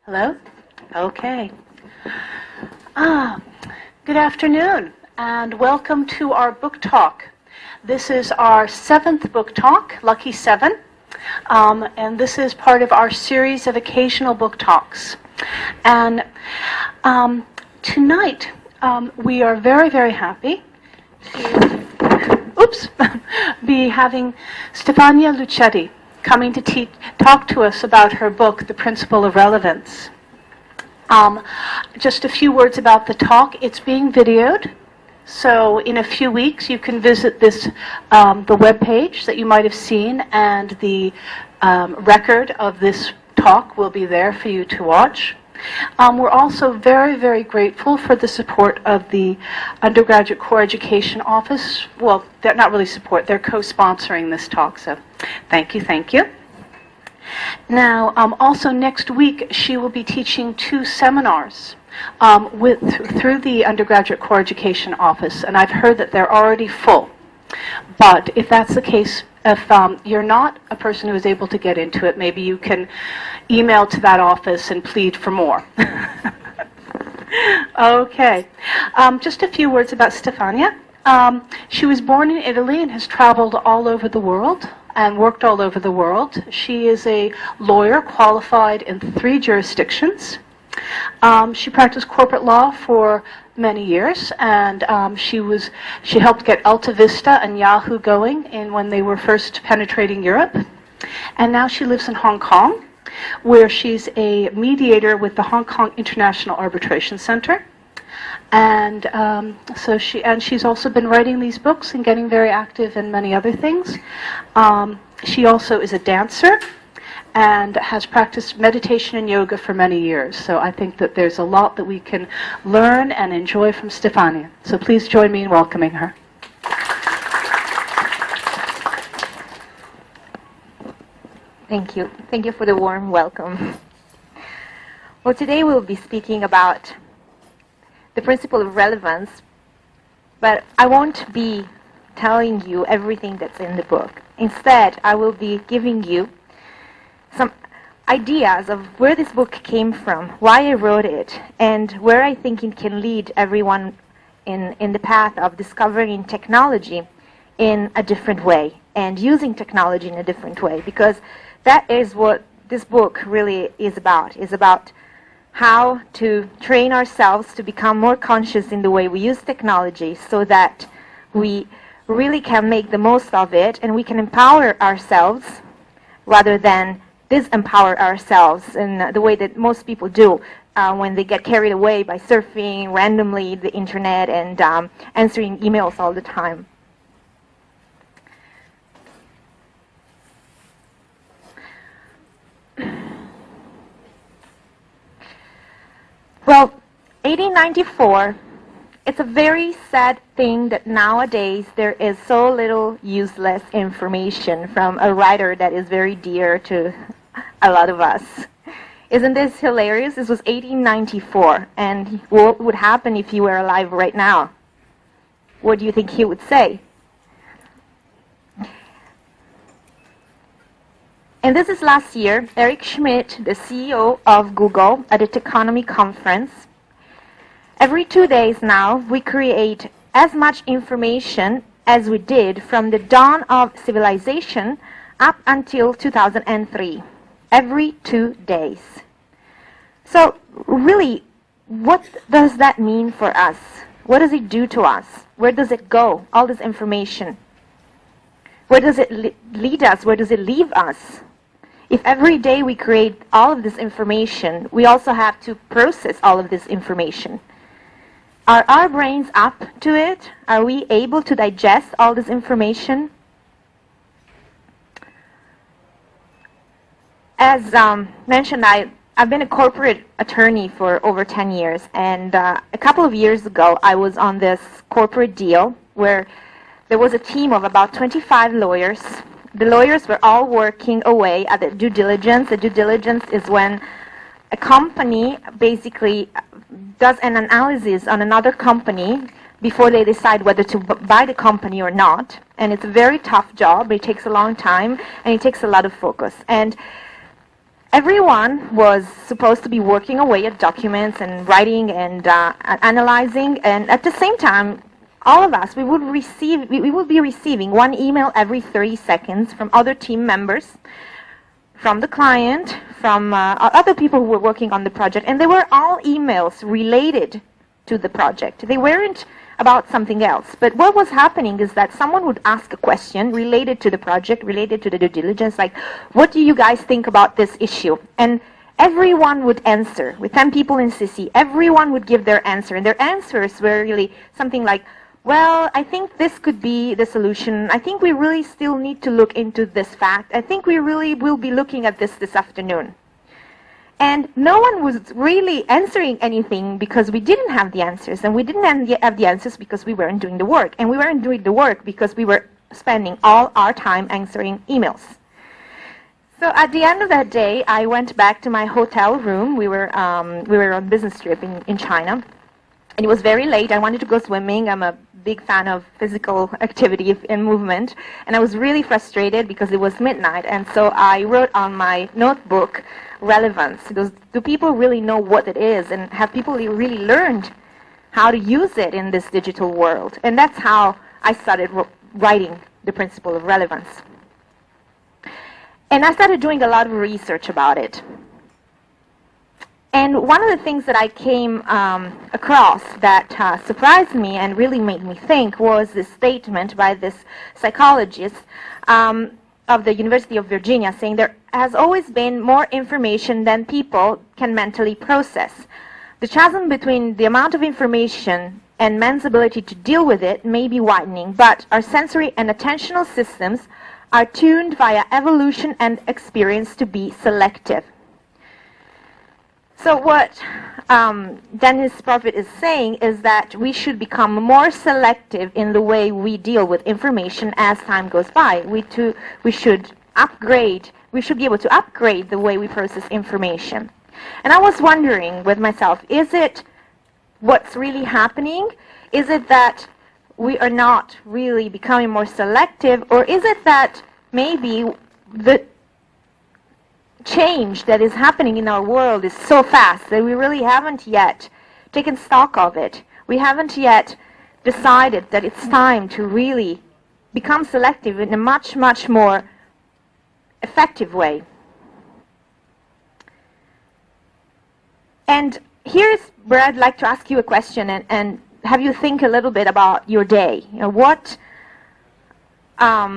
Hello? Okay. Good afternoon, and welcome to our book talk. This is our 7th book talk, Lucky 7, and this is part of our series of occasional book talks. And tonight, we are very, very happy to be having Stefania Lucchetti coming to talk to us about her book, The Principle of Relevance. Just a few words about the talk. It's being videoed, so in a few weeks you can visit this, the webpage that you might have seen, and the record of this talk will be there for you to watch. We're also very, very grateful for the support of the Undergraduate Core Education Office. Well, they're not really support, they're co-sponsoring this talk, so thank you, thank you. Now, also next week, she will be teaching 2 seminars through the Undergraduate Core Education Office, and I've heard that they're already full. But if that's the case, if you're not a person who is able to get into it, maybe you can email to that office and plead for more. Okay. Just a few words about Stefania. She was born in Italy and has traveled all over the world and worked all over the world. She is a lawyer qualified in 3 jurisdictions. She practiced corporate law for many years, and she helped get Alta Vista and Yahoo going when they were first penetrating Europe. And now she lives in Hong Kong, where she's a mediator with the Hong Kong International Arbitration Center. And she's also been writing these books and getting very active in many other things. She also is a dancer and has practiced meditation and yoga for many years. So I think that there's a lot that we can learn and enjoy from Stefania. So please join me in welcoming her. Thank you. Thank you for the warm welcome. Well, today we'll be speaking about the principle of relevance, but I won't be telling you everything that's in the book. Instead, I will be giving you some ideas of where this book came from, why I wrote it, and where I think it can lead everyone in the path of discovering technology in a different way and using technology in a different way, because that is what this book really is about how to train ourselves to become more conscious in the way we use technology so that we really can make the most of it and we can empower ourselves rather than disempower ourselves in the way that most people do when they get carried away by surfing randomly the internet and answering emails all the time. Well, 1894, it's a very sad thing that nowadays there is so little useless information from a writer that is very dear to a lot of us. Isn't this hilarious? This was 1894, and what would happen if he were alive right now? What do you think he would say? And this is last year, Eric Schmidt, the CEO of Google, at a Techonomy conference. Every 2 days now, we create as much information as we did from the dawn of civilization up until 2003. Every 2 days. So really, what does that mean for us? What does it do to us? Where does it go, all this information? Where does it lead us? Where does it leave us? If every day we create all of this information, we also have to process all of this information. Are our brains up to it? Are we able to digest all this information? As mentioned, I've been a corporate attorney for over 10 years, and a couple of years ago I was on this corporate deal where there was a team of about 25 lawyers. The lawyers were all working away at the due diligence. The due diligence is when a company basically does an analysis on another company before they decide whether to buy the company or not. And it's a very tough job. It takes a long time, and it takes a lot of focus. And everyone was supposed to be working away at documents and writing and analyzing, and at the same time, all of us, we would be receiving one email every 30 seconds from other team members, from the client, from other people who were working on the project, and they were all emails related to the project. They weren't about something else. But what was happening is that someone would ask a question related to the project, related to the due diligence, like, what do you guys think about this issue? And everyone would answer. With 10 people in CC, everyone would give their answer. And their answers were really something like, well, I think this could be the solution. I think we really still need to look into this fact. I think we really will be looking at this afternoon. And no one was really answering anything because we didn't have the answers. And we didn't have the answers because we weren't doing the work. And we weren't doing the work because we were spending all our time answering emails. So at the end of that day, I went back to my hotel room. We were on a business trip in China. And it was very late. I wanted to go swimming. I'm a big fan of physical activity and movement. And I was really frustrated because it was midnight. And so I wrote on my notebook, relevance. Do people really know what it is? And have people really learned how to use it in this digital world? And that's how I started writing the Principle of Relevance. And I started doing a lot of research about it. And one of the things that I came across that surprised me and really made me think was this statement by this psychologist of the University of Virginia saying there has always been more information than people can mentally process. The chasm between the amount of information and man's ability to deal with it may be widening, but our sensory and attentional systems are tuned via evolution and experience to be selective. So what Dennis Profit is saying is that we should become more selective in the way we deal with information as time goes by. We should be able to upgrade the way we process information. And I was wondering with myself, is it what's really happening? Is it that we are not really becoming more selective, or is it that maybe the change that is happening in our world is so fast that we really haven't yet taken stock of it? We haven't yet decided that it's time to really become selective in a much, much more effective way. And here's where I'd like to ask you a question and have you think a little bit about your day. You know, how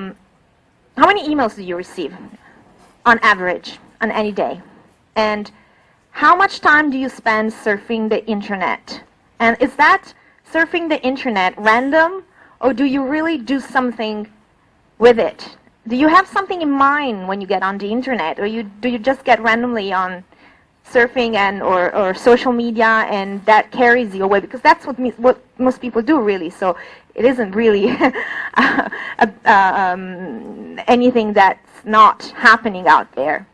many emails do you receive on average on any day? And how much time do you spend surfing the internet? And is that surfing the internet random, or do you really do something with it? Do you have something in mind when you get on the internet, or do you just get randomly on surfing and or social media and that carries you away? Because that's what most people do, really. So it isn't really anything that's not happening out there.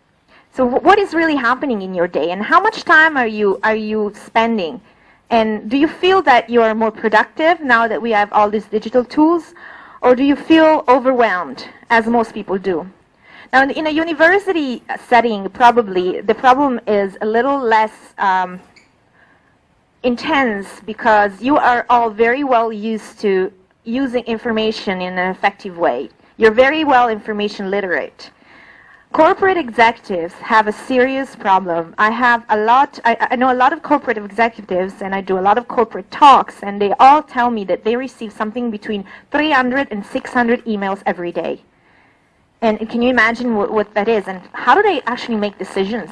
So what is really happening in your day, and how much time are you spending? And do you feel that you are more productive now that we have all these digital tools, or do you feel overwhelmed, as most people do? Now, in a university setting, probably the problem is a little less intense because you are all very well used to using information in an effective way. You're very well information literate. Corporate executives have a serious problem. I know a lot of corporate executives, and I do a lot of corporate talks, and they all tell me that they receive something between 300 and 600 emails every day. And can you imagine what that is? And how do they actually make decisions?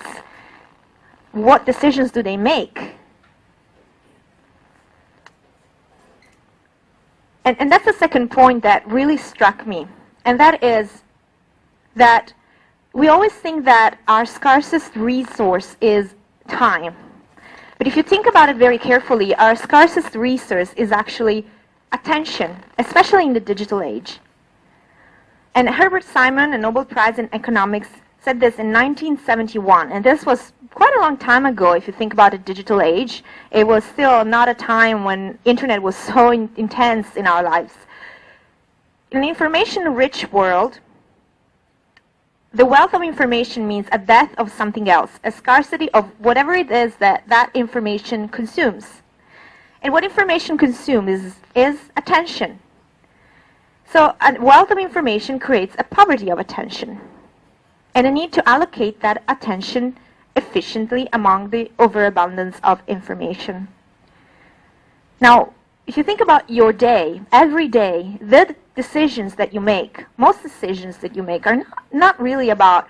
What decisions do they make? And that's the second point that really struck me. And that is that we always think that our scarcest resource is time. But if you think about it very carefully, our scarcest resource is actually attention, especially in the digital age. And Herbert Simon, a Nobel Prize in Economics, said this in 1971. And this was quite a long time ago if you think about the digital age. It was still not a time when internet was so intense in our lives. In an information-rich world, the wealth of information means a death of something else, a scarcity of whatever it is that that information consumes. And what information consumes is attention. So a wealth of information creates a poverty of attention and a need to allocate that attention efficiently among the overabundance of information. Now, if you think about your day, every day, the decisions that you make, most decisions that you make are not really about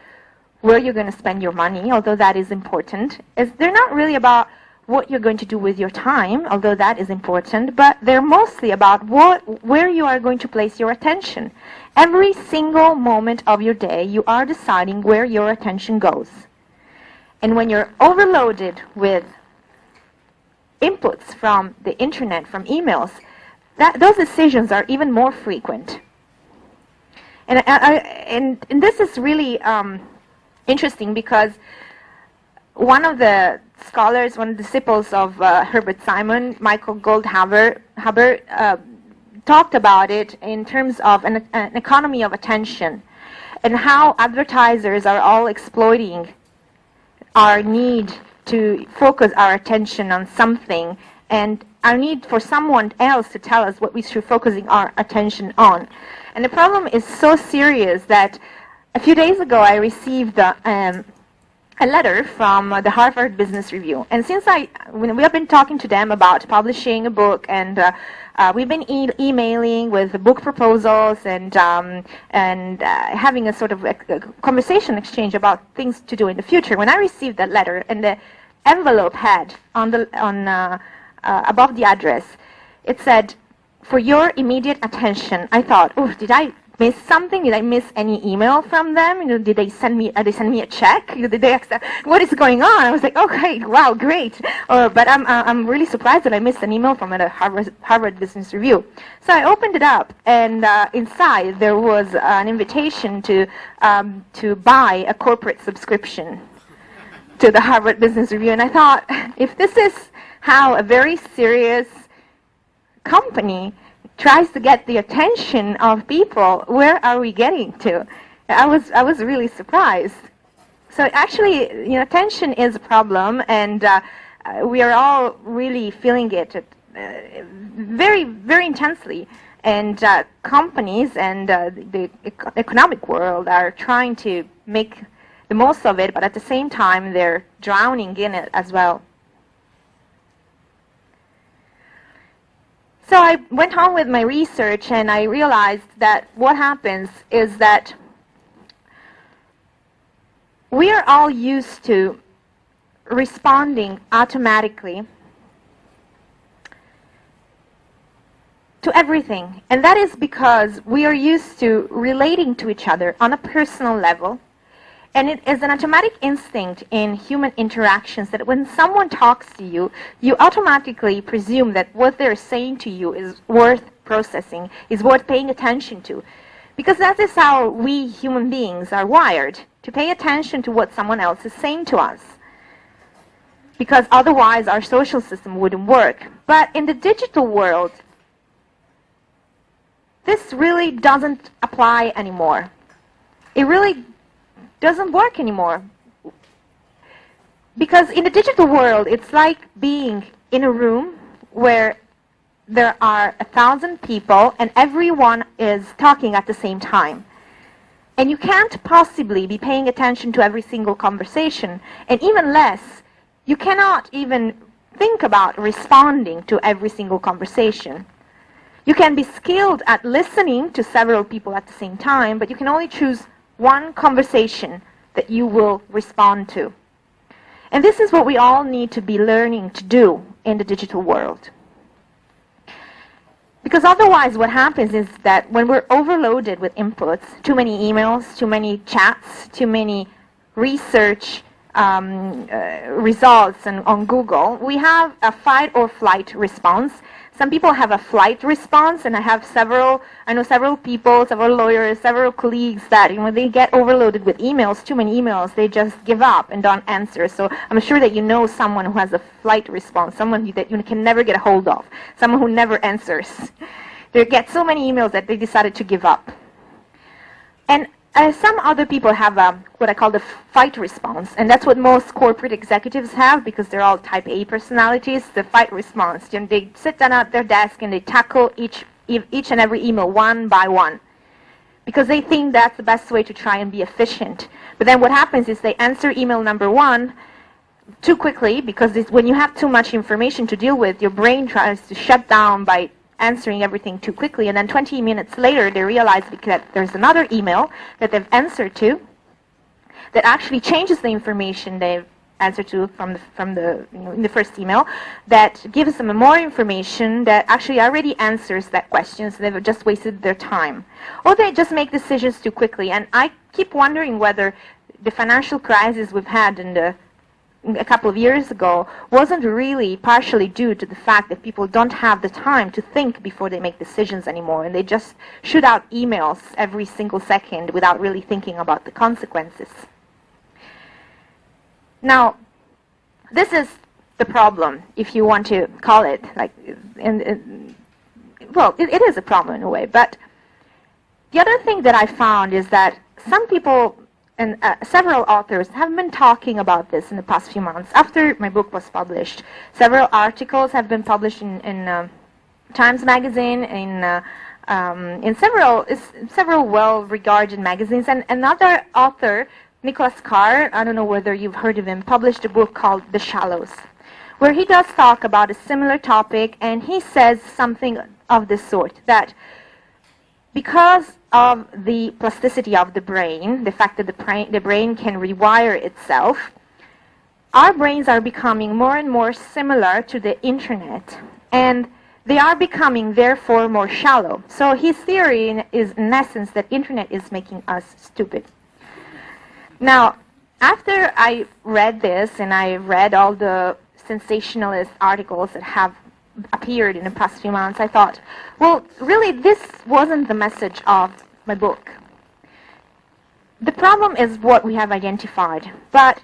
where you're going to spend your money, although that is important. They're not really about what you're going to do with your time, although that is important, but they're mostly about where you are going to place your attention. Every single moment of your day, you are deciding where your attention goes. And when you're overloaded with inputs from the internet, from emails, those decisions are even more frequent. And this is really interesting because one of the scholars, one of the disciples of Herbert Simon, Michael Goldhaber, talked about it in terms of an economy of attention and how advertisers are all exploiting our need to focus our attention on something and our need for someone else to tell us what we should focusing our attention on. And the problem is so serious that a few days ago I received a letter from the Harvard Business Review. And since we have been talking to them about publishing a book, and we've been emailing with book proposals and having a sort of a conversation exchange about things to do in the future. When I received that letter and the envelope had above the address, it said, "For your immediate attention." I thought, oh, did I miss something? Did I miss any email from them? Did they send me a check? Did they accept? What is going on? I was like, okay, wow, great. But I'm really surprised that I missed an email from the Harvard Business Review. So I opened it up, and inside there was an invitation to buy a corporate subscription to the Harvard Business Review. And I thought, if this is how a very serious company tries to get the attention of people, where are we getting to? I was really surprised. So actually, attention is a problem, and we are all really feeling it very, very intensely. And companies and the economic world are trying to make the most of it, but at the same time, they're drowning in it as well. So I went on with my research, and I realized that what happens is that we are all used to responding automatically to everything. And that is because we are used to relating to each other on a personal level. And it is an automatic instinct in human interactions that when someone talks to you, you automatically presume that what they're saying to you is worth processing, is worth paying attention to. Because that is how we human beings are wired, to pay attention to what someone else is saying to us. Because otherwise our social system wouldn't work. But in the digital world, this really doesn't apply anymore. It really doesn't work anymore. Because in the digital world, it's like being in a room where there are 1,000 people and everyone is talking at the same time. And you can't possibly be paying attention to every single conversation. And even less, you cannot even think about responding to every single conversation. You can be skilled at listening to several people at the same time, but you can only choose one conversation that you will respond to. And this is what we all need to be learning to do in the digital world. Because otherwise what happens is that when we're overloaded with inputs, too many emails, too many chats, too many research results on Google, we have a fight or flight response. Some people have a flight response, and I know several people, several lawyers, several colleagues that when they get overloaded with emails, too many emails, they just give up and don't answer. So I'm sure that you know someone who has a flight response, someone that you can never get a hold of, someone who never answers. They get so many emails that they decided to give up. And some other people have what I call the fight response, and that's what most corporate executives have because they're all type A personalities, the fight response. And they sit down at their desk and they tackle each and every email one by one because they think that's the best way to try and be efficient. But then what happens is they answer email number one too quickly because when you have too much information to deal with, your brain tries to shut down by answering everything too quickly, and then 20 minutes later they realize that there's another email that they've answered to that actually changes the information they've answered to from the in the first email, that gives them more information that actually already answers that question, so they've just wasted their time. Or they just make decisions too quickly. And I keep wondering whether the financial crisis we've had a couple of years ago wasn't really partially due to the fact that people don't have the time to think before they make decisions anymore, and they just shoot out emails every single second without really thinking about the consequences. Now, this is the problem, if you want to call it like, well, it is a problem in a way, but the other thing that I found is that some people and several authors have been talking about this in the past few months. After my book was published, several articles have been published in Times Magazine, in several well-regarded magazines. And another author, Nicholas Carr, I don't know whether you've heard of him, published a book called The Shallows, where he does talk about a similar topic, and he says something of this sort, that because of the plasticity of the brain, the fact that the brain can rewire itself, our brains are becoming more and more similar to the internet, and they are becoming, therefore, more shallow. So his theory is, in essence, that internet is making us stupid. Now, after I read this, and I read all the sensationalist articles that have appeared in the past few months, I thought, well, really, this wasn't the message of my book. The problem is what we have identified, but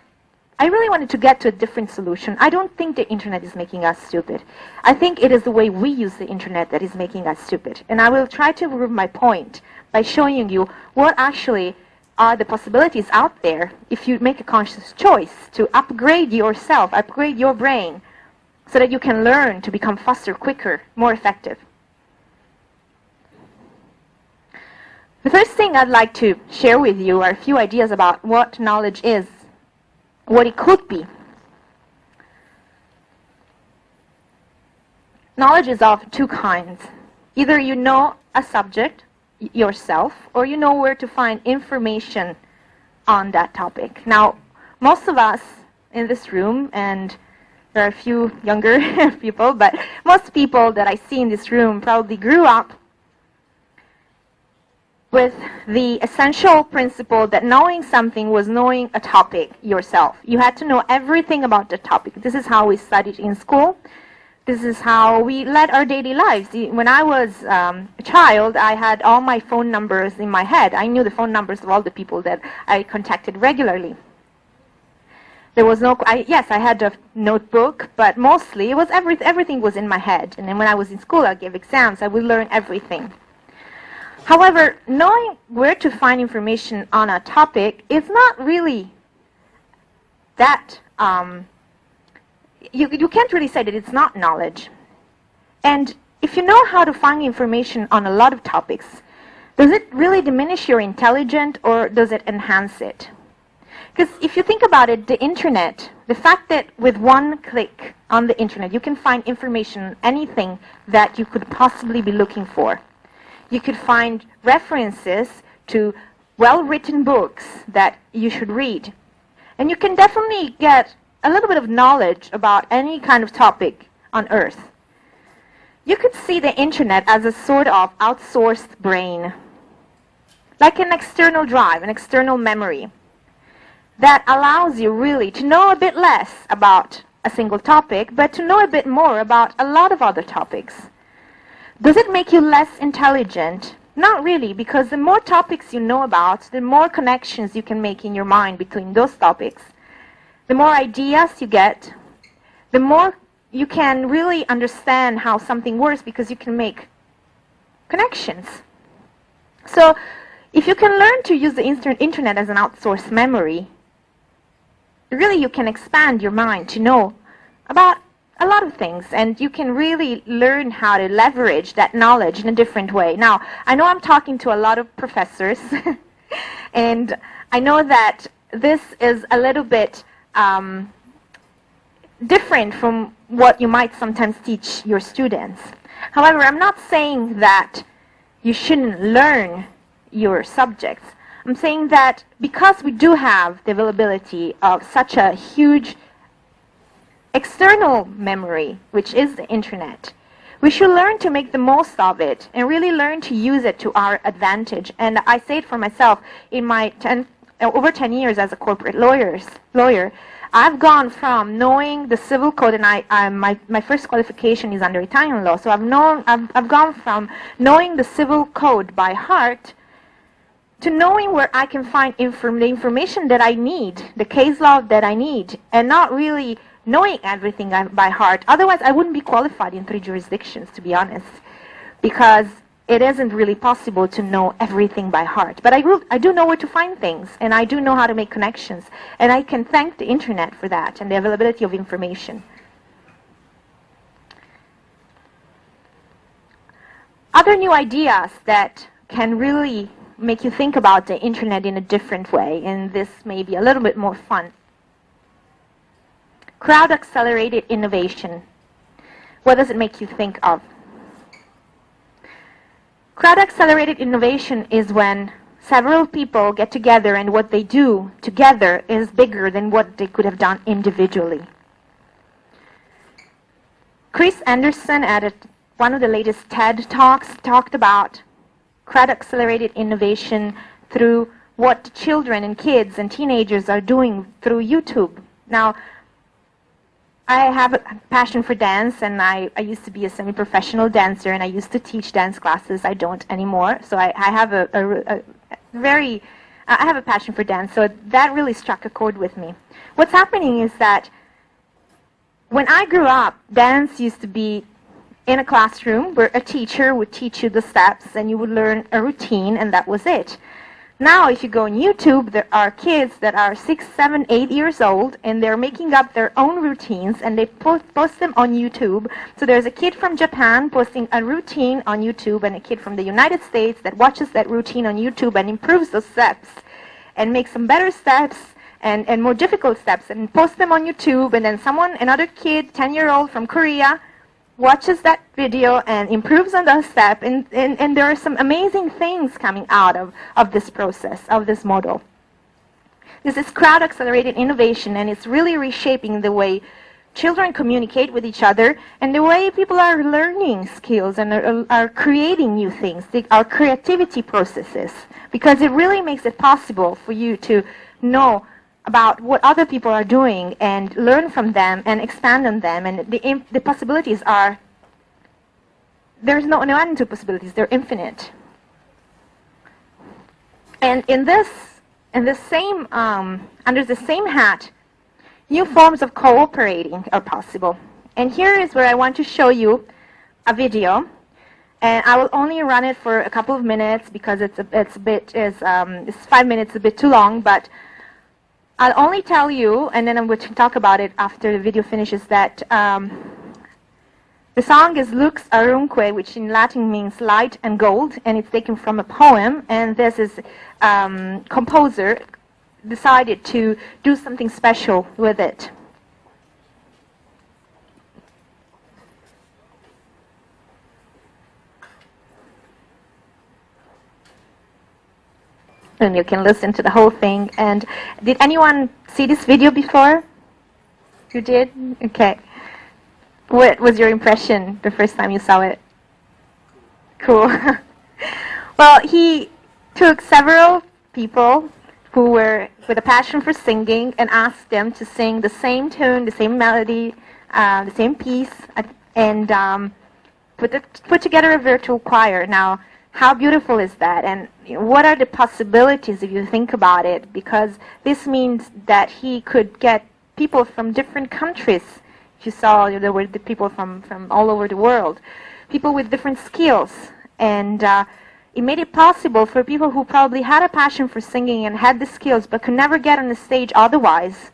I really wanted to get to a different solution. I don't think the internet is making us stupid. I think it is the way we use the internet that is making us stupid. And I will try to prove my point by showing you what actually are the possibilities out there if you make a conscious choice to upgrade yourself, upgrade your brain, so that you can learn to become faster, quicker, more effective. The first thing I'd like to share with you are a few ideas about what knowledge is, what it could be. Knowledge is of two kinds. Either you know a subject yourself, or you know where to find information on that topic. Now, most of us in this room, and there are a few younger people, but most people that I see in this room probably grew up with the essential principle that knowing something was knowing a topic yourself. You had to know everything about the topic. This is how we studied in school. This is how we led our daily lives. When I was a child, I had all my phone numbers in my head. I knew the phone numbers of all the people that I contacted regularly. There was no, yes, I had a notebook, but mostly it was everything was in my head. And then when I was in school, I gave exams, I would learn everything. However, knowing where to find information on a topic is not really that, you can't really say that it's not knowledge. And if you know how to find information on a lot of topics, does it really diminish your intelligence or does it enhance it? Because if you think about it, the internet, the fact that with one click on the internet, you can find information, anything that you could possibly be looking for. You could find references to well-written books that you should read. And you can definitely get a little bit of knowledge about any kind of topic on Earth. You could see the internet as a sort of outsourced brain, like an external drive, an external memory, that allows you really to know a bit less about a single topic, but to know a bit more about a lot of other topics. Does it make you less intelligent? Not really, because the more topics you know about, the more connections you can make in your mind between those topics. The more ideas you get, the more you can really understand how something works because you can make connections. So if you can learn to use the internet as an outsourced memory, really you can expand your mind to know about a lot of things, and you can really learn how to leverage that knowledge in a different way. Now, I know I'm talking to a lot of professors, and I know that this is a little bit different from what you might sometimes teach your students. However, I'm not saying that you shouldn't learn your subjects. I'm saying that because we do have the availability of such a huge external memory, which is the internet, we should learn to make the most of it and really learn to use it to our advantage. And I say it for myself, in my over 10 years as a corporate lawyer, I've gone from knowing the civil code, and my first qualification is under Italian law, so I've gone from knowing the civil code by heart to knowing where I can find the information that I need, the case law that I need, and not really knowing everything by heart. Otherwise, I wouldn't be qualified in 3 jurisdictions, to be honest, because it isn't really possible to know everything by heart. But I do know where to find things, and I do know how to make connections, and I can thank the internet for that and the availability of information. Other new ideas that can really make you think about the internet in a different way, and this may be a little bit more fun. Crowd-accelerated innovation. What does it make you think of? Crowd-accelerated innovation is when several people get together and what they do together is bigger than what they could have done individually. Chris Anderson at one of the latest TED Talks talked about crowd-accelerated innovation through what children and kids and teenagers are doing through YouTube. Now, I have a passion for dance, and I used to be a semi-professional dancer, and I used to teach dance classes. I don't anymore, so I have I have a passion for dance, so that really struck a chord with me. What's happening is that when I grew up, dance used to be in a classroom where a teacher would teach you the steps, and you would learn a routine, and that was it. Now, if you go on YouTube, there are kids that are 6, 7, 8 years old, and they're making up their own routines, and they post them on YouTube. So there's a kid from Japan posting a routine on YouTube, and a kid from the United States that watches that routine on YouTube and improves those steps, and makes some better steps, and more difficult steps, and posts them on YouTube, and then another kid, 10-year-old from Korea, watches that video and improves on that step, and there are some amazing things coming out of this process, of this model. This is crowd-accelerated innovation, and it's really reshaping the way children communicate with each other and the way people are learning skills and are creating new things, our creativity processes, because it really makes it possible for you to know about what other people are doing and learn from them and expand on them. And the possibilities are, there's no end to possibilities, they're infinite. And under the same hat, new forms of cooperating are possible. And here is where I want to show you a video. And I will only run it for a couple of minutes because it's 5 minutes, a bit too long, but I'll only tell you, and then I'm going to talk about it after the video finishes, that the song is Lux Arunque, which in Latin means light and gold, and it's taken from a poem, and this is composer decided to do something special with it. And you can listen to the whole thing. And did anyone see this video before? You did? Okay. What was your impression the first time you saw it? Cool. Well, he took several people who were with a passion for singing and asked them to sing the same tune, the same melody, the same piece, and put together a virtual choir. Now, how beautiful is that? And what are the possibilities if you think about it? Because this means that he could get people from different countries. If you saw, there were the people from all over the world, people with different skills. And it made it possible for people who probably had a passion for singing and had the skills but could never get on the stage otherwise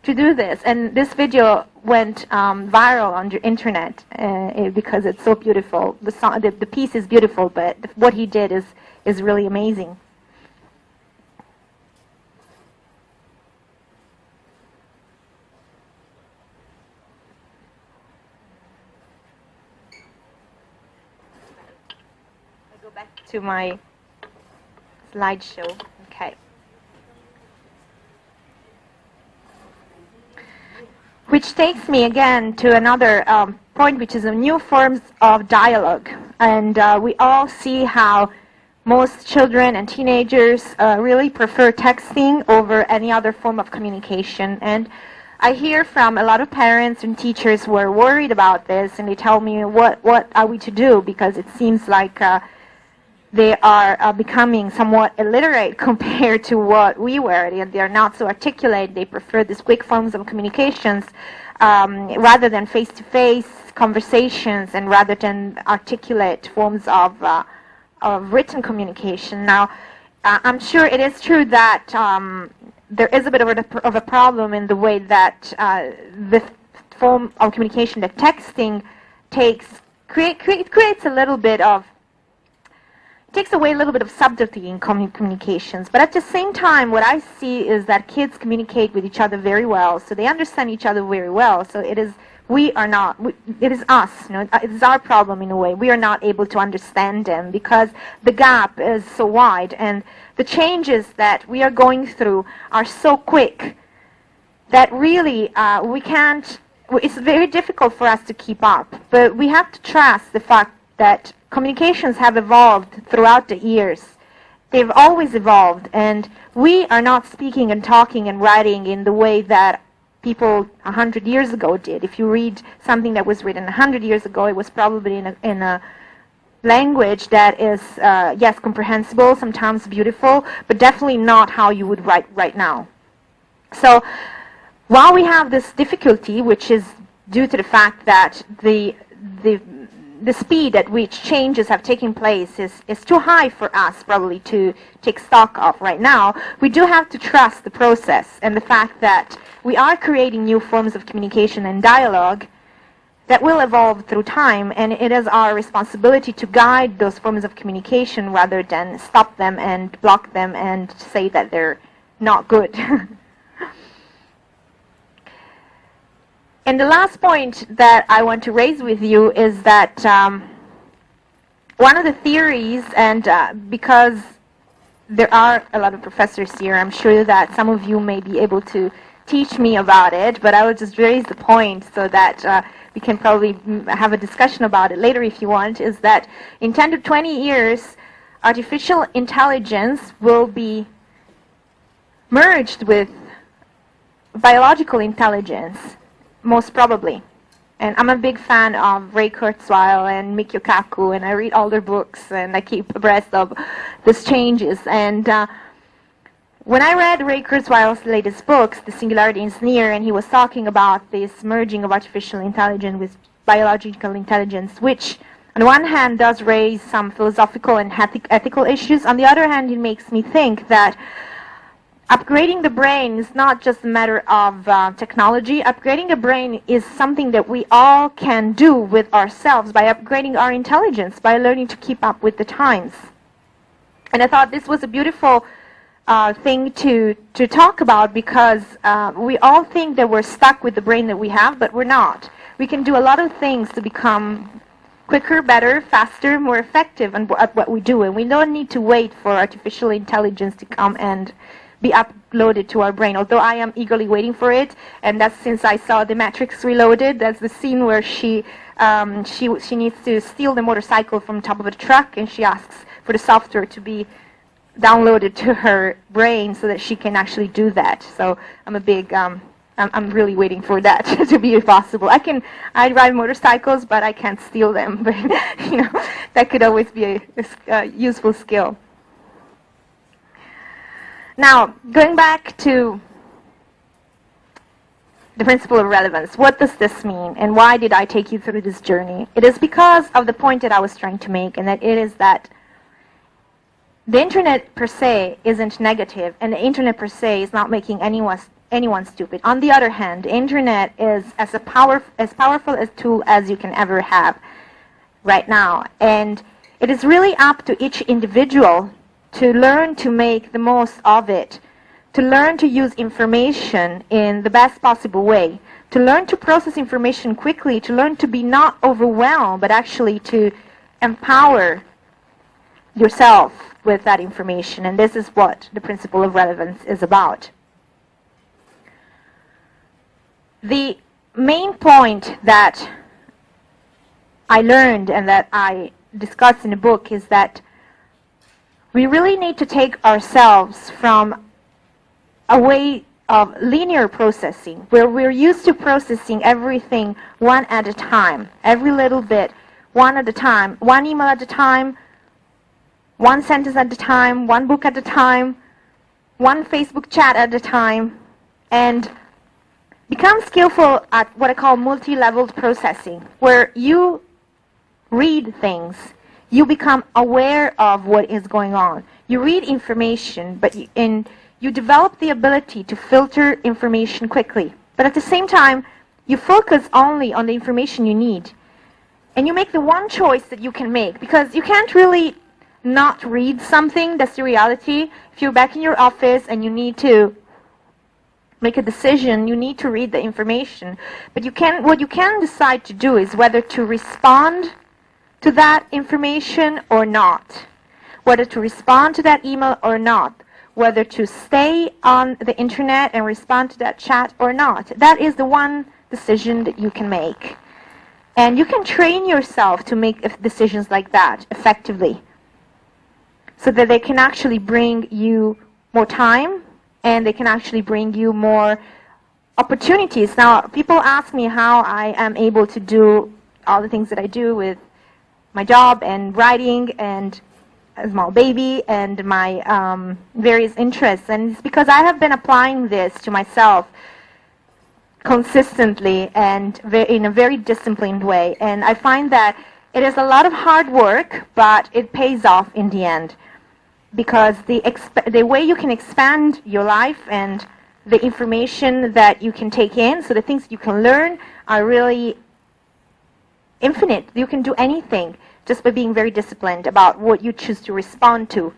to do this. And this video went viral on the internet because it's so beautiful. The piece is beautiful, but what he did is really amazing. I'll go back to my slideshow. Okay. Which takes me again to another point, which is a new forms of dialogue. And we all see how most children and teenagers really prefer texting over any other form of communication. And I hear from a lot of parents and teachers who are worried about this, and they tell me, what are we to do? Because it seems like they are becoming somewhat illiterate compared to what we were. They are not so articulate. They prefer these quick forms of communications rather than face-to-face conversations and rather than articulate forms of written communication. Now, I'm sure it is true that there is a bit of a problem in the way that the form of communication that texting creates a little bit of takes away a little bit of subtlety in communications. But at the same time, what I see is that kids communicate with each other very well, so they understand each other very well. So it is it is us, it is our problem in a way. We are not able to understand them because the gap is so wide, and the changes that we are going through are so quick that really we can't, it's very difficult for us to keep up. But we have to trust the fact that communications have evolved throughout the years. They've always evolved, and we are not speaking and talking and writing in the way that people 100 years ago did. If you read something that was written 100 years ago, it was probably in a language that is, yes, comprehensible, sometimes beautiful, but definitely not how you would write right now. So while we have this difficulty, which is due to the fact that the speed at which changes have taken place is too high for us probably to take stock of right now, we do have to trust the process and the fact that we are creating new forms of communication and dialogue that will evolve through time, and it is our responsibility to guide those forms of communication rather than stop them and block them and say that they're not good. And the last point that I want to raise with you is that one of the theories, and because there are a lot of professors here, I'm sure that some of you may be able to teach me about it, but I will just raise the point so that we can probably have a discussion about it later if you want, is that in 10 to 20 years, artificial intelligence will be merged with biological intelligence. Most probably. And I'm a big fan of Ray Kurzweil and Mikio Kaku, and I read all their books, and I keep abreast of these changes. And when I read Ray Kurzweil's latest books, The Singularity is Near, and he was talking about this merging of artificial intelligence with biological intelligence, which on one hand does raise some philosophical and ethical issues. On the other hand, it makes me think that upgrading the brain is not just a matter of technology. Upgrading the brain is something that we all can do with ourselves by upgrading our intelligence, by learning to keep up with the times. And I thought this was a beautiful thing to talk about because we all think that we're stuck with the brain that we have, but we're not. We can do a lot of things to become quicker, better, faster, more effective at what we do. And we don't need to wait for artificial intelligence to come and be uploaded to our brain, although I am eagerly waiting for it. And that's since I saw The Matrix Reloaded. That's the scene where she needs to steal the motorcycle from top of a truck, and she asks for the software to be downloaded to her brain so that she can actually do that. So I'm a big I'm really waiting for that to be possible. I drive motorcycles, but I can't steal them. But that could always be a useful skill. Now, going back to the principle of relevance, what does this mean, and why did I take you through this journey? It is because of the point that I was trying to make, and that it is that the internet per se isn't negative, and the internet per se is not making anyone stupid. On the other hand, the internet is as powerful a tool as you can ever have right now. And it is really up to each individual to learn to make the most of it, to learn to use information in the best possible way, to learn to process information quickly, to learn to be not overwhelmed, but actually to empower yourself with that information. And this is what the principle of relevance is about. The main point that I learned and that I discussed in the book is that we really need to take ourselves from a way of linear processing, where we're used to processing everything one at a time, every little bit, one at a time, one email at a time, one sentence at a time, one book at a time, one Facebook chat at a time, and become skillful at what I call multi-leveled processing, where you read things, you become aware of what is going on. You read information, but you develop the ability to filter information quickly. But at the same time, you focus only on the information you need. And you make the one choice that you can make, because you can't really not read something. That's the reality. If you're back in your office and you need to make a decision, you need to read the information. But what you can decide to do is whether to respond to that information or not, whether to respond to that email or not, whether to stay on the internet and respond to that chat or not. That is the one decision that you can make. And you can train yourself to make decisions like that effectively, so that they can actually bring you more time and they can actually bring you more opportunities. Now, people ask me how I am able to do all the things that I do with my job and writing and a small baby and my various interests. And it's because I have been applying this to myself consistently and in a very disciplined way. And I find that it is a lot of hard work, but it pays off in the end, because the way you can expand your life and the information that you can take in, so the things you can learn are really infinite. You can do anything just by being very disciplined about what you choose to respond to.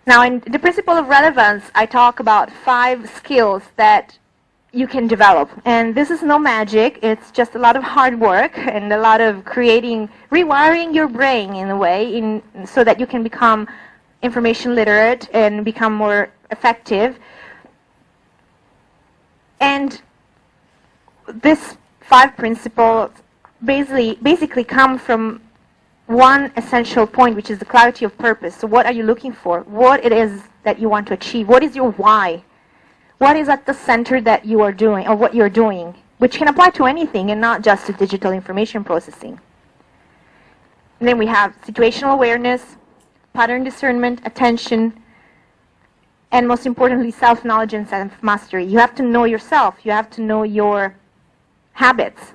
Now, in the principle of relevance, I talk about 5 skills that you can develop. And this is no magic. It's just a lot of hard work and a lot of rewiring your brain in a way, so that you can become information literate and become more effective. And these 5 principles basically come from one essential point, which is the clarity of purpose. So what are you looking for? What it is that you want to achieve? What is your why? What is at the center that you are doing, or what you're doing, which can apply to anything and not just to digital information processing. And then we have situational awareness, pattern discernment, attention, and most importantly, self-knowledge and self-mastery. You have to know yourself. You have to know your habits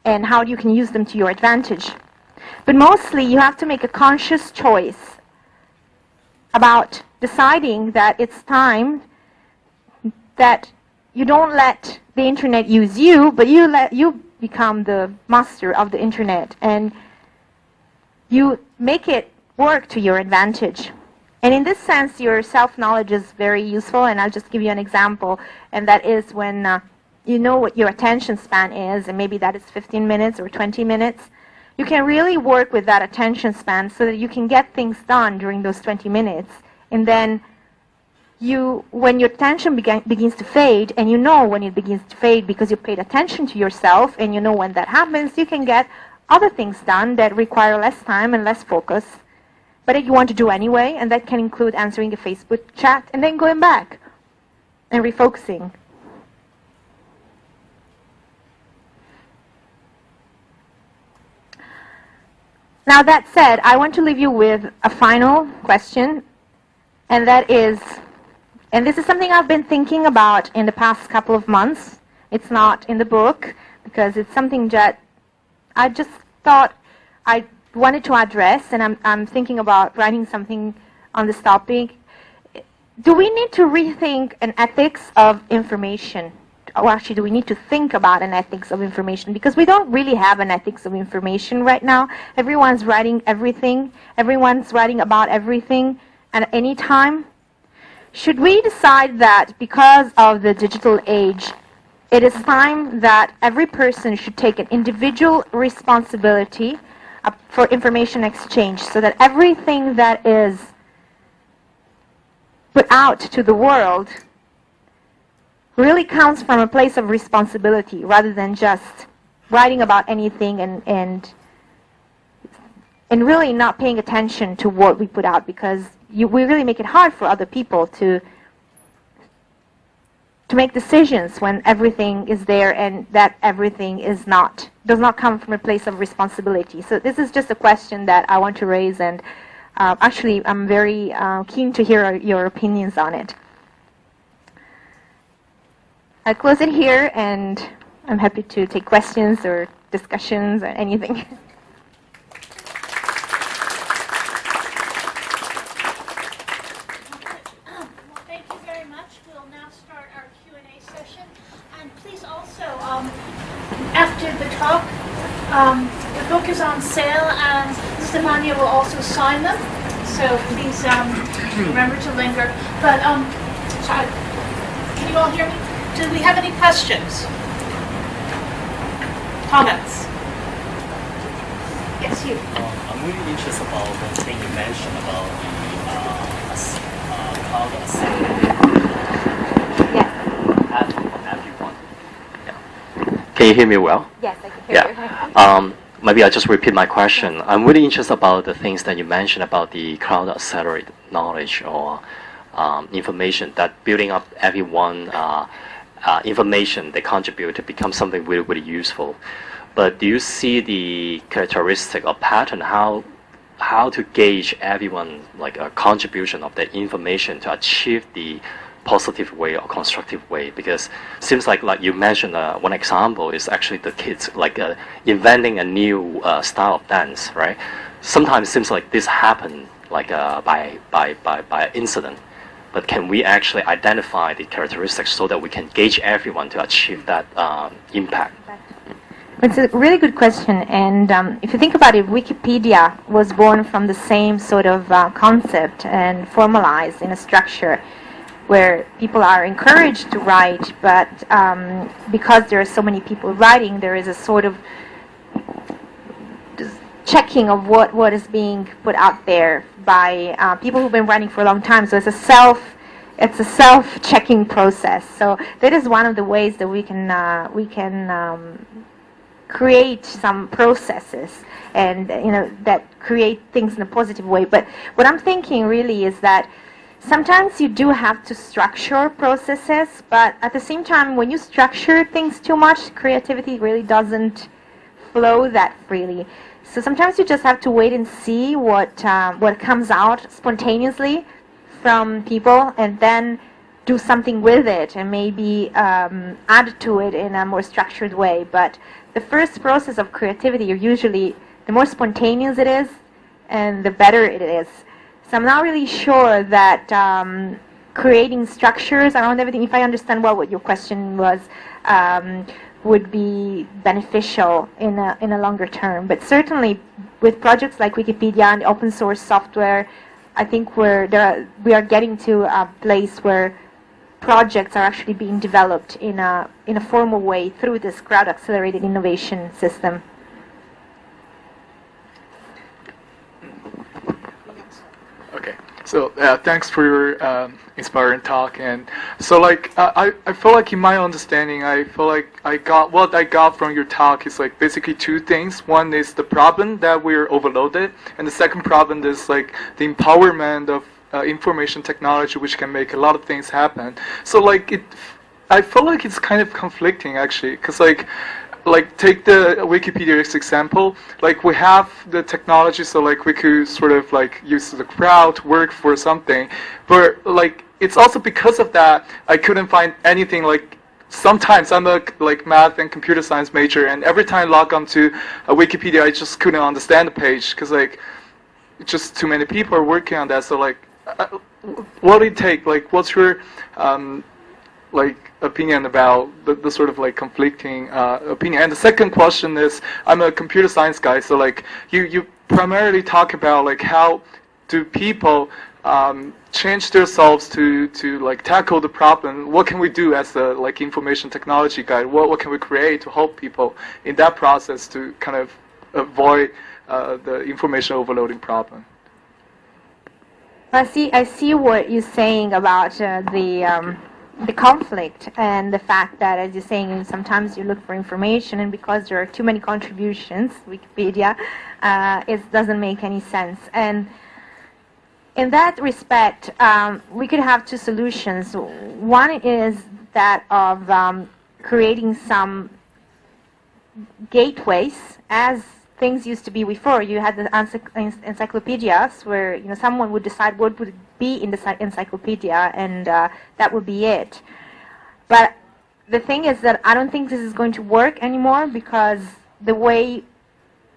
and how you can use them to your advantage. But mostly, you have to make a conscious choice about deciding that it's time that you don't let the internet use you, but you become the master of the internet, and you make it work to your advantage. And in this sense, your self-knowledge is very useful, and I'll just give you an example, and that is when you know what your attention span is, and maybe that is 15 minutes or 20 minutes. You can really work with that attention span so that you can get things done during those 20 minutes. And then when your attention begins to fade, and you know when it begins to fade because you paid attention to yourself, and you know when that happens, you can get other things done that require less time and less focus, but that you want to do anyway, and that can include answering a Facebook chat and then going back and refocusing. Now, that said, I want to leave you with a final question, and that is, and this is something I've been thinking about in the past couple of months. It's not in the book, because it's something that I just thought I'd wanted to address, and I'm thinking about writing something on this topic. Do we need to rethink an ethics of information? Or actually, do we need to think about an ethics of information? Because we don't really have an ethics of information right now. Everyone's writing everything. Everyone's writing about everything at any time. Should we decide that because of the digital age, it is time that every person should take an individual responsibility for information exchange, so that everything that is put out to the world really comes from a place of responsibility rather than just writing about anything and really not paying attention to what we put out, because we really make it hard for other people to make decisions when everything is there and that everything does not come from a place of responsibility. So this is just a question that I want to raise, and actually I'm very keen to hear your opinions on it. I'll close it here, and I'm happy to take questions or discussions or anything. Thank you very much. We'll now start our Q&A session. And please also, after the talk, the book is on sale, and Stefania will also sign them. So please remember to linger. But can you all hear me? Do we have any questions? Comments? Yes, you. I'm really interested about one thing you mentioned about the cloud assembly. Yes. Everyone. Yeah. Can you hear me well? Yes, I can hear you. Maybe I'll just repeat my question. I'm really interested about the things that you mentioned about the cloud accelerated knowledge or information, that building up everyone information they contribute to become something really, really useful. But do you see the characteristic or pattern how to gauge everyone, like a contribution of that information to achieve the positive way or constructive way? Because it seems like you mentioned, one example is actually the kids inventing a new style of dance, right? Sometimes it seems like this happened by incident. But can we actually identify the characteristics so that we can gauge everyone to achieve that impact? It's a really good question, and if you think about it, Wikipedia was born from the same sort of concept and formalized in a structure where people are encouraged to write, but because there are so many people writing, there is a sort of checking of what is being put out there by people who've been writing for a long time. So it's a self-checking process. So that is one of the ways that we can create some processes and that create things in a positive way. But what I'm thinking really is that sometimes you do have to structure processes, but at the same time, when you structure things too much, creativity really doesn't flow that freely. So sometimes you just have to wait and see what comes out spontaneously from people, and then do something with it and maybe add to it in a more structured way. But the first process of creativity, usually the more spontaneous it is, and the better it is. So I'm not really sure that creating structures around everything, if I understand well what your question was, would be beneficial in a longer term. But certainly with projects like Wikipedia and open source software, I think we are getting to a place where projects are actually being developed in a formal way through this crowd accelerated innovation system. Okay, so thanks for your inspiring talk. And so I feel like in my understanding, I feel like what I got from your talk is like basically two things. One is the problem that we're overloaded, and the second problem is like the empowerment of information technology, which can make a lot of things happen. So I feel like it's kind of conflicting actually, because take the Wikipedia example, we have the technology, so we could sort of use the crowd to work for something, but it's also because of that I couldn't find anything sometimes I'm a math and computer science major, and every time I log onto Wikipedia, I just couldn't understand the page because just too many people are working on that. So what do you take? What's your opinion about the sort of conflicting opinion? And the second question is, I'm a computer science guy, so you primarily talk about how do people change themselves to tackle the problem. What can we do as a information technology guy? What can we create to help people in that process to kind of avoid the information overloading problem? I see what you're saying about the conflict and the fact that, as you're saying, sometimes you look for information, and because there are too many contributions, Wikipedia, it doesn't make any sense. And in that respect, we could have two solutions. One is that of creating some gateways, as things used to be before. You had the encyclopedias where someone would decide what would be in the encyclopedia, and that would be it. But the thing is that I don't think this is going to work anymore, because the way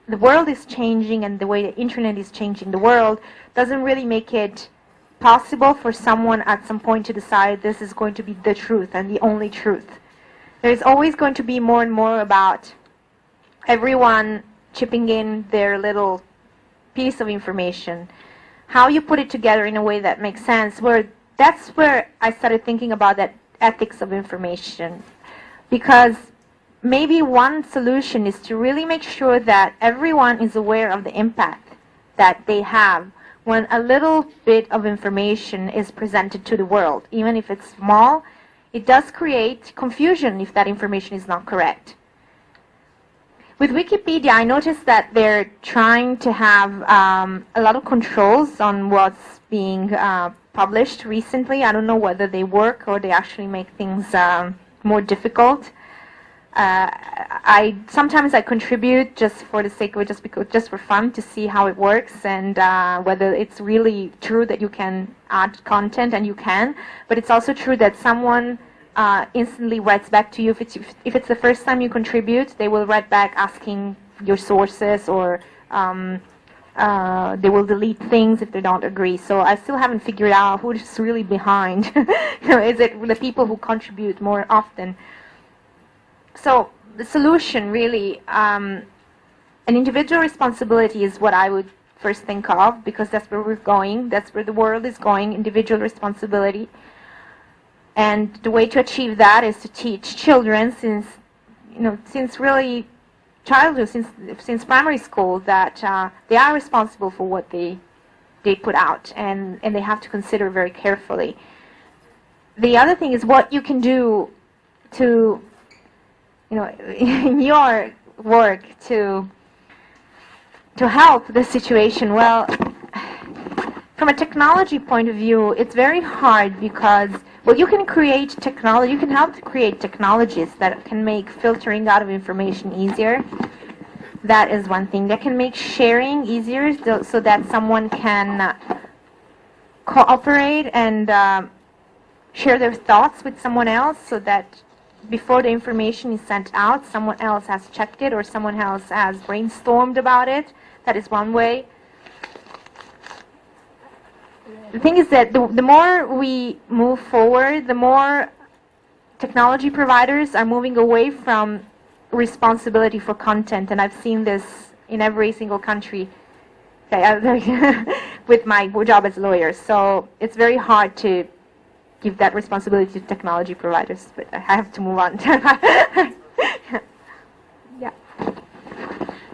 the world is changing and the way the internet is changing the world doesn't really make it possible for someone at some point to decide this is going to be the truth and the only truth. There's always going to be more and more about everyone chipping in their little piece of information. How you put it together in a way that makes sense, that's where I started thinking about that ethics of information. Because maybe one solution is to really make sure that everyone is aware of the impact that they have when a little bit of information is presented to the world. Even if it's small, it does create confusion if that information is not correct. With Wikipedia, I noticed that they're trying to have a lot of controls on what's being published recently. I don't know whether they work or they actually make things more difficult. Sometimes I contribute just for the sake of it, just for fun, to see how it works and whether it's really true that you can add content, and you can. But it's also true that someone instantly writes back to you. If it's the first time you contribute, they will write back asking your sources, or they will delete things if they don't agree. So I still haven't figured out who is really behind. Is it the people who contribute more often? So the solution, really, an individual responsibility is what I would first think of, because that's where we're going. That's where the world is going, individual responsibility. And the way to achieve that is to teach children since really childhood, since primary school, that they are responsible for what they put out, and they have to consider very carefully. The other thing is what you can do to, in your work to help the situation. Well, from a technology point of view, it's very hard, because you can create technology, you can help to create technologies that can make filtering out of information easier. That is one thing. That can make sharing easier, so that someone can cooperate and share their thoughts with someone else, so that before the information is sent out, someone else has checked it, or someone else has brainstormed about it. That is one way. The thing is that the more we move forward, the more technology providers are moving away from responsibility for content, and I've seen this in every single country with my job as a lawyer. So it's very hard to give that responsibility to technology providers, but I have to move on. Yeah.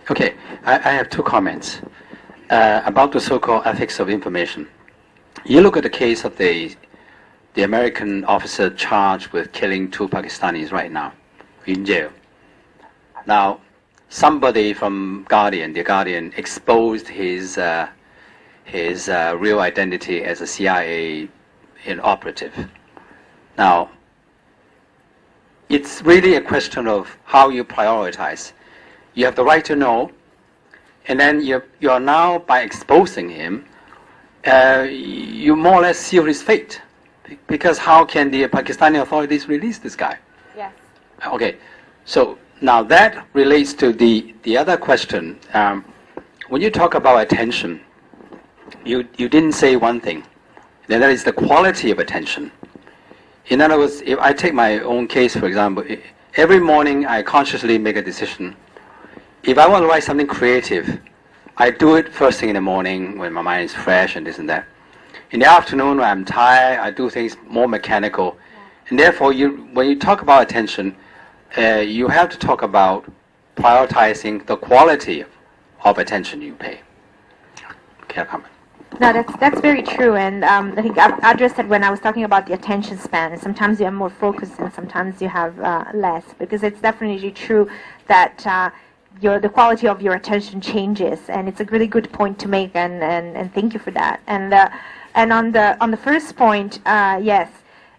Okay, I have two comments about the so-called ethics of information. You look at the case of the American officer charged with killing 2 Pakistanis right now in jail. Now, somebody from The Guardian exposed his real identity as a CIA operative. Now, it's really a question of how you prioritize. You have the right to know, and then you are now, by exposing him, you more or less seal his fate. Because how can the Pakistani authorities release this guy? Yes. Okay, so now that relates to the other question. When you talk about attention, you didn't say one thing. Then that is the quality of attention. In other words, if I take my own case, for example, every morning I consciously make a decision. If I want to write something creative, I do it first thing in the morning when my mind is fresh and this and that. In the afternoon, when I'm tired, I do things more mechanical. And therefore, when you talk about attention, you have to talk about prioritizing the quality of attention you pay. Can I comment? No, that's very true, and I think I addressed it when I was talking about the attention span. Sometimes you have more focus, and sometimes you have less, because it's definitely true that the quality of your attention changes, and it's a really good point to make, and thank you for that. And on the first point, yes,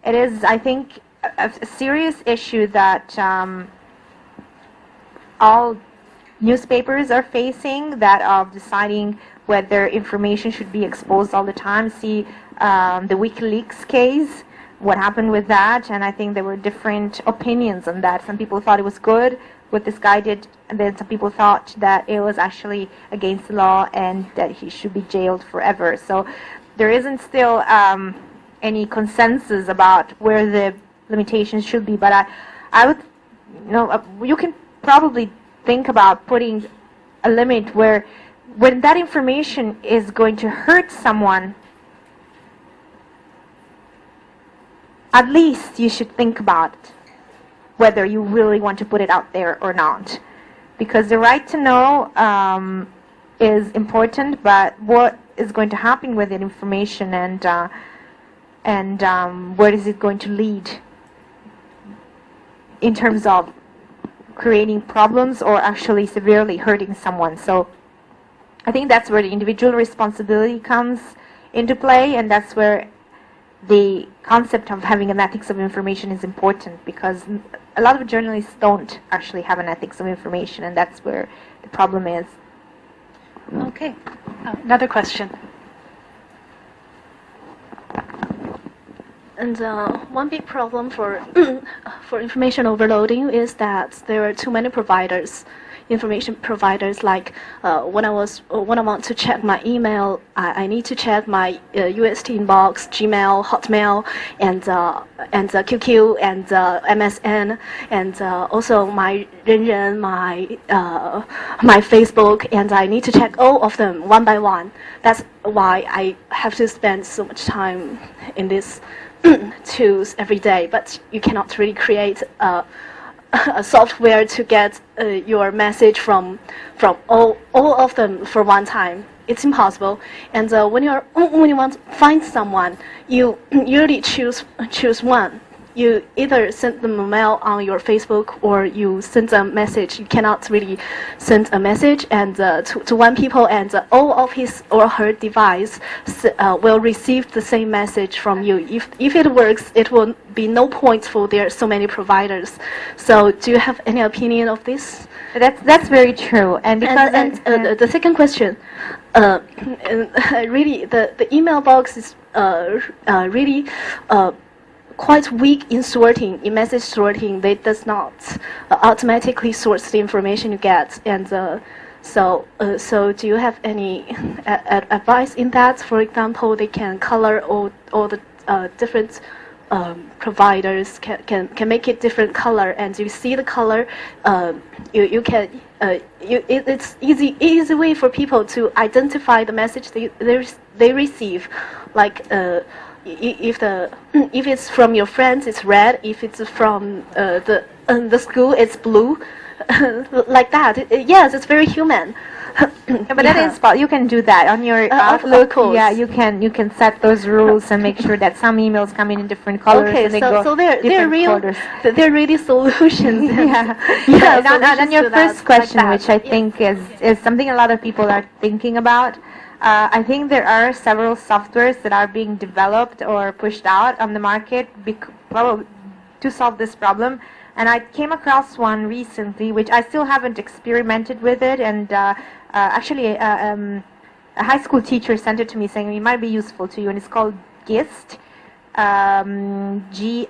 it is, I think, a serious issue that all newspapers are facing, that of deciding whether information should be exposed all the time. See the WikiLeaks case, what happened with that, and I think there were different opinions on that. Some people thought it was good what this guy did, and then some people thought that it was actually against the law and that he should be jailed forever. So there isn't still any consensus about where the limitations should be, but I would, you can probably think about putting a limit where when that information is going to hurt someone, at least you should think about whether you really want to put it out there or not. Because the right to know is important, but what is going to happen with that information, and where is it going to lead in terms of creating problems or actually severely hurting someone. So I think that's where the individual responsibility comes into play, and that's where the concept of having an ethics of information is important, because a lot of journalists don't actually have an ethics of information, and that's where the problem is. Okay. Another question. And one big problem for for information overloading is that there are too many providers, information providers. Like when I want to check my email, I need to check my UST inbox, Gmail, Hotmail, and QQ and MSN, and also my Renren, my Facebook, and I need to check all of them one by one. That's why I have to spend so much time in this tools every day, but you cannot really create a software to get your message from all of them for one time. It's impossible. And when you want to find someone, you usually choose one. You either send them a mail on your Facebook or you send a message. You cannot really send a message and to one people, and all of his or her device will receive the same message from you. If it works, it will be no points for there are so many providers. So do you have any opinion of this? That's very true. And because the second question, really the email box is really quite weak in sorting, in message sorting. They does not automatically sort the information you get, and so do you have any advice in that? For example, they can color all the different providers can make it different color, and you see the color, you can it's easy way for people to identify the message they receive, like. If it's from your friends, it's red. If it's from the school, it's blue. Like that. Yes, it's very human. But that is, you can do that on your Outlook. Yeah, you can set those rules and make sure that some emails come in different colors. Okay, and so they're really solutions. Yeah. On your first question, which I think is something a lot of people are thinking about. I think there are several softwares that are being developed or pushed out on the market to solve this problem. And I came across one recently, which I still haven't experimented with it. And actually, a high school teacher sent it to me saying it might be useful to you. And it's called HKUST. GIST,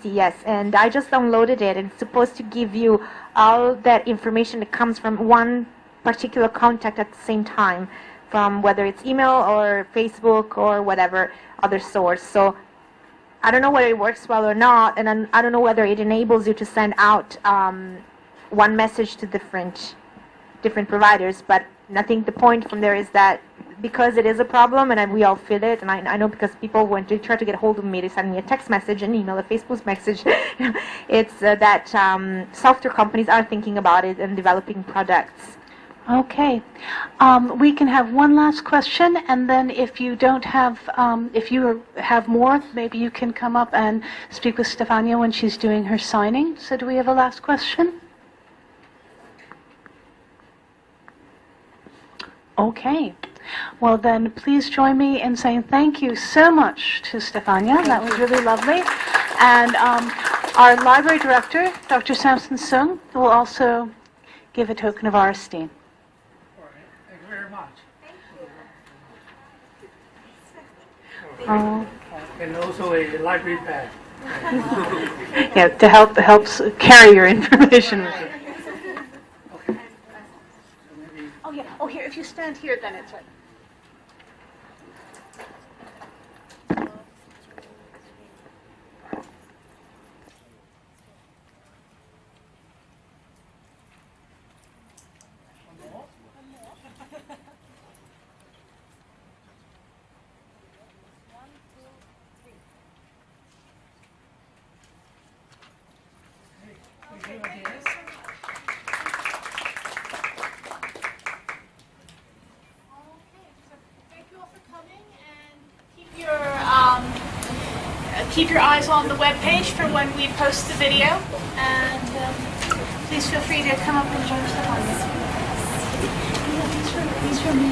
yes. And I just downloaded it, and it's supposed to give you all that information that comes from one particular contact at the same time, from whether it's email or Facebook or whatever other source. So I don't know whether it works well or not, and I don't know whether it enables you to send out one message to different providers, but I think the point from there is that because it is a problem, and we all feel it, and I know because people, when they try to get a hold of me, they send me a text message, an email, a Facebook message. It's that software companies are thinking about it and developing products. Okay. We can have one last question, and then if you don't have, if you have more, maybe you can come up and speak with Stefania when she's doing her signing. So do we have a last question? Okay. Well, then please join me in saying thank you so much to Stefania. That was really lovely. And our library director, Dr. Samson Sung, will also give a token of our esteem. Thank you very much. Oh. And also a library pad. Yeah, to helps carry your information with you. Oh yeah. Oh, here. If you stand here, then it's right. Keep your eyes on the webpage for when we post the video, and please feel free to come up and join us on this. These are me.